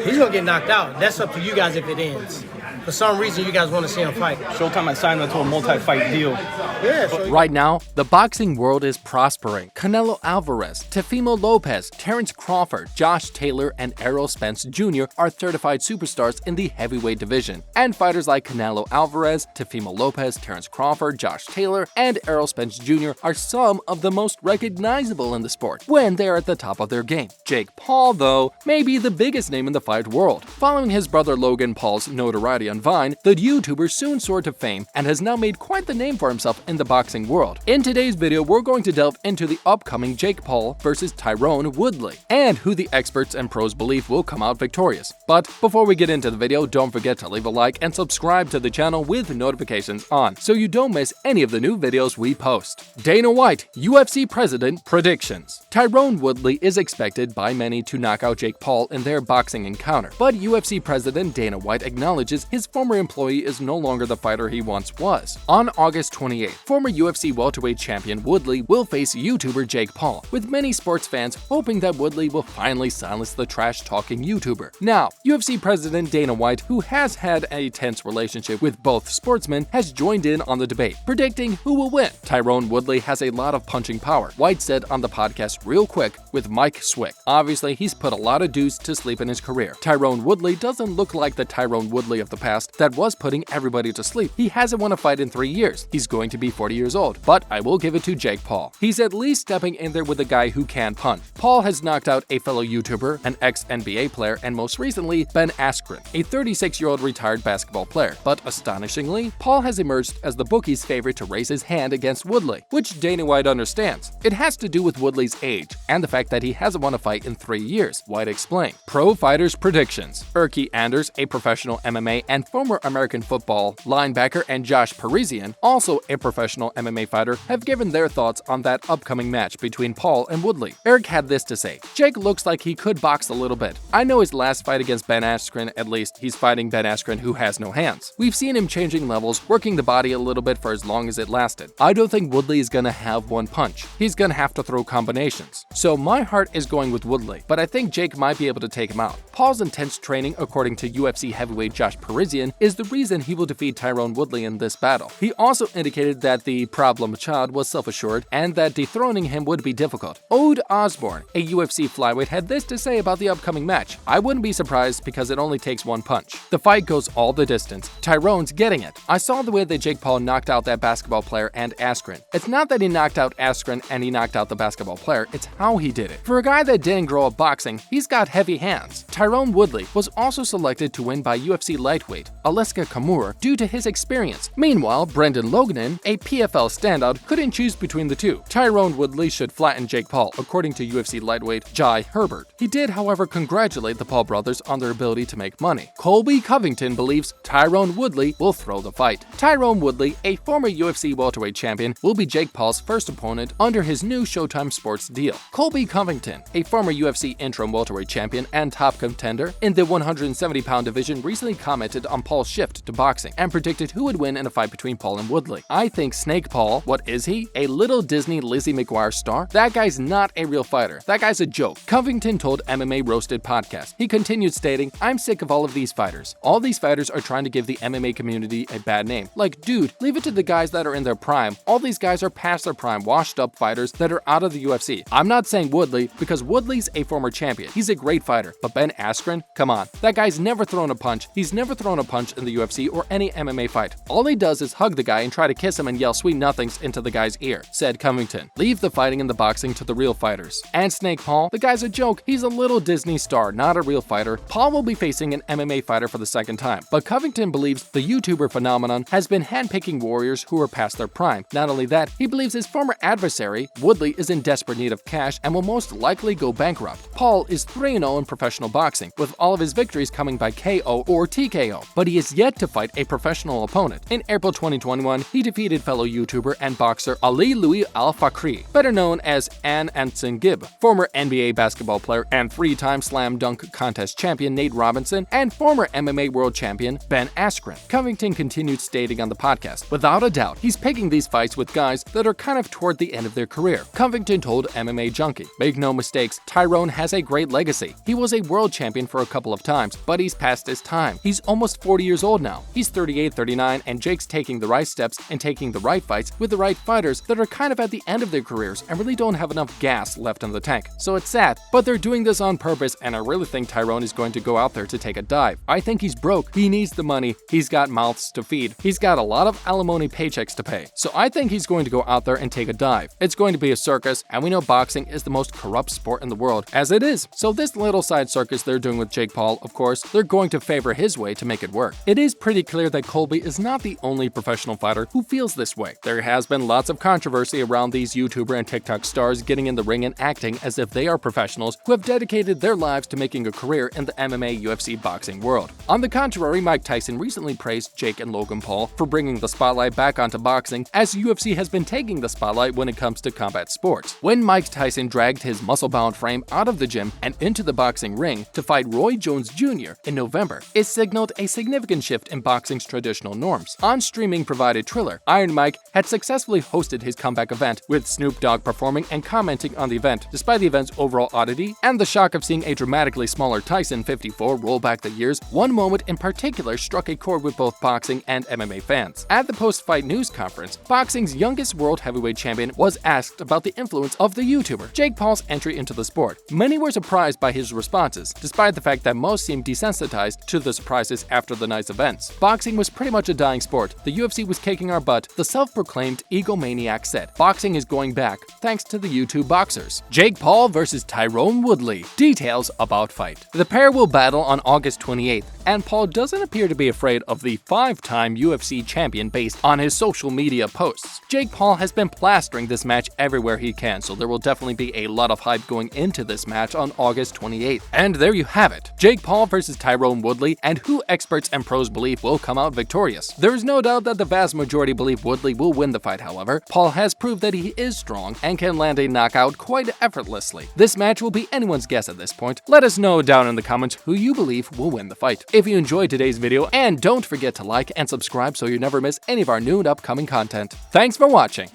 He's going to get knocked out. That's up to you guys if it ends. For some reason, you guys want to see him fight. Showtime has signed him to a multi-fight deal. Yeah. So Right now, the boxing world is prospering. Canelo Alvarez, Teofimo Lopez, Terrence Crawford, Josh Taylor, and Errol Spence Jr. are certified superstars in the heavyweight division. And fighters like Canelo Alvarez, Teofimo Lopez, Terrence Crawford, Josh Taylor, and Errol Spence Jr. are some of the most recognizable in the sport when they are at the top of their game. Jake Paul, though, may be the biggest name in the fight world. Following his brother Logan Paul's notoriety on Vine, the YouTuber soon soared to fame and has now made quite the name for himself in the boxing world. In today's video, we're going to delve into the upcoming Jake Paul versus Tyron Woodley, and who the experts and pros believe will come out victorious. But before we get into the video, don't forget to leave a like and subscribe to the channel with notifications on, so you don't miss any of the new videos we post. Dana White, UFC President predictions. Tyron Woodley is expected by many to knock out Jake Paul in their boxing encounter, but UFC President Dana White acknowledges his former employee is no longer the fighter he once was. On August 28th, former UFC welterweight champion Woodley will face YouTuber Jake Paul, with many sports fans hoping that Woodley will finally silence the trash-talking YouTuber. Now, UFC President Dana White, who has had a tense relationship with both sportsmen, has joined in on the debate, predicting who will win. Tyron Woodley has a lot of punching power, White said on the podcast Real Quick with Mike Swick. Obviously, he's put a lot of dudes to sleep in his career. Tyron Woodley doesn't look like the Tyron Woodley of the past that was putting everybody to sleep. He hasn't won a fight in 3 years. He's going to be 40 years old, but I will give it to Jake Paul. He's at least stepping in there with a guy who can punch. Paul has knocked out a fellow YouTuber, an ex-NBA player, and most recently, Ben Askren, a 36-year-old retired basketball player. But astonishingly, Paul has emerged as the bookie's favorite to raise his hand against Woodley, which Dana White understands. It has to do with Woodley's age and the fact that he hasn't won a fight in 3 years, White explained. Pro fighters predictions. Erky Anders, a professional MMA and former American football linebacker, and Josh Parisian, also a professional MMA fighter, have given their thoughts on that upcoming match between Paul and Woodley. Eric had this to say: Jake looks like he could box a little bit. I know his last fight against Ben Askren, at least he's fighting Ben Askren who has no hands. We've seen him changing levels, working the body a little bit for as long as it lasted. I don't think Woodley is gonna have one punch. He's gonna have to throw combinations. So my heart is going with Woodley, but I think Jake might be able to take him out. Paul's intense training, according to UFC heavyweight Josh Parisian, is the reason he will defeat Tyron Woodley in this battle. He also indicated that the problem child was self-assured and that dethroning him would be difficult. Ode Osborne, a UFC flyweight, had this to say about the upcoming match: I wouldn't be surprised because it only takes one punch. The fight goes all the distance. Tyron's getting it. I saw the way that Jake Paul knocked out that basketball player and Askren. It's not that he knocked out Askren and he knocked out the basketball player, it's how he did it. For a guy that didn't grow up boxing, he's got heavy hands. Tyron Woodley was also selected to win by UFC lightweight Aleska Kamur due to his experience. Meanwhile, Brendan Loganin, a PFL standout, couldn't choose between the two. Tyron Woodley should flatten Jake Paul, according to UFC lightweight Jai Herbert. He did, however, congratulate the Paul brothers on their ability to make money. Colby Covington believes Tyron Woodley will throw the fight. Tyron Woodley, a former UFC welterweight champion, will be Jake Paul's first opponent under his new Showtime Sports deal. Colby Covington, a former UFC interim welterweight champion and top contender in the 170-pound division, recently commented on Paul's shift to boxing and predicted who would win in a fight between Paul and Woodley. I think Snake Paul, what is he? A little Disney Lizzie McGuire star? That guy's not a real fighter. That guy's a joke, Covington told MMA Roasted podcast. He continued stating, I'm sick of all of these fighters. All these fighters are trying to give the MMA community a bad name. Like, dude, leave it to the guys that are in their prime. All these guys are past their prime, washed up fighters that are out of the UFC. I'm not saying Woodley, because Woodley's a former champion. He's a great fighter. But Ben Askren? Come on. That guy's never thrown a punch. He's never thrown a punch in the UFC or any MMA fight. All he does is hug the guy and try to kiss him and yell sweet nothings into the guy's ear, said Covington. Leave the fighting and the boxing to the real fighters. And Snake Paul? The guy's a joke. He's a little Disney star, not a real fighter. Paul will be facing an MMA fighter for the second time. But Covington believes the YouTuber phenomenon has been handpicking warriors who are past their prime. Not only that, he believes his former adversary, Woodley, is in desperate need of cash and will most likely go bankrupt. Paul is 3-0 in professional boxing, with all of his victories coming by KO or TKO. but he is yet to fight a professional opponent. In April 2021, he defeated fellow YouTuber and boxer Ali Louis Al-Fakri, better known as Ann Anson Gibb, former NBA basketball player and three-time slam dunk contest champion Nate Robinson, and former MMA world champion Ben Askren. Covington continued stating on the podcast, "Without a doubt, he's picking these fights with guys that are kind of toward the end of their career." Covington told MMA Junkie, "Make no mistakes, Tyron has a great legacy. He was a world champion for a couple of times, but he's past his time. He's almost 40 years old now. He's 38, 39, and Jake's taking the right steps and taking the right fights with the right fighters that are kind of at the end of their careers and really don't have enough gas left in the tank. So it's sad, but they're doing this on purpose, and I really think Tyron is going to go out there to take a dive. I think he's broke. He needs the money. He's got mouths to feed. He's got a lot of alimony paychecks to pay. So I think he's going to go out there and take a dive. It's going to be a circus, and we know boxing is the most corrupt sport in the world, as it is. So this little side circus they're doing with Jake Paul, of course, they're going to favor his way to make it work. It is pretty clear that Colby is not the only professional fighter who feels this way. There has been lots of controversy around these YouTuber and TikTok stars getting in the ring and acting as if they are professionals who have dedicated their lives to making a career in the MMA, UFC, boxing world. On the contrary, Mike Tyson recently praised Jake and Logan Paul for bringing the spotlight back onto boxing, as UFC has been taking the spotlight when it comes to combat sports. When Mike Tyson dragged his muscle-bound frame out of the gym and into the boxing ring to fight Roy Jones Jr. in November, it signaled a significant shift in boxing's traditional norms. On streaming-provided Triller, Iron Mike had successfully hosted his comeback event, with Snoop Dogg performing and commenting on the event. Despite the event's overall oddity and the shock of seeing a dramatically smaller Tyson 54 roll back the years, one moment in particular struck a chord with both boxing and MMA fans. At the post-fight news conference, boxing's youngest world heavyweight champion was asked about the influence of the YouTuber Jake Paul's entry into the sport. Many were surprised by his responses, despite the fact that most seemed desensitized to the surprises after the night's events. Boxing was pretty much a dying sport. The UFC was kicking our butt, the self-proclaimed egomaniac said. Boxing is going back, thanks to the YouTube boxers. Jake Paul versus Tyron Woodley. Details about fight. The pair will battle on August 28th, and Paul doesn't appear to be afraid of the five-time UFC champion based on his social media posts. Jake Paul has been plastering this match everywhere he can, so there will definitely be a lot of hype going into this match on August 28th. And there you have it, Jake Paul versus Tyron Woodley, and who experts and pros believe will come out victorious. There is no doubt that the vast majority believe Woodley will win the fight. However, Paul has proved that he is strong and can land a knockout quite effortlessly. This match will be anyone's guess at this point. Let us know down in the comments who you believe will win the fight. If you enjoyed today's video, and don't forget to like and subscribe so you never miss any of our new and upcoming content. Thanks for watching.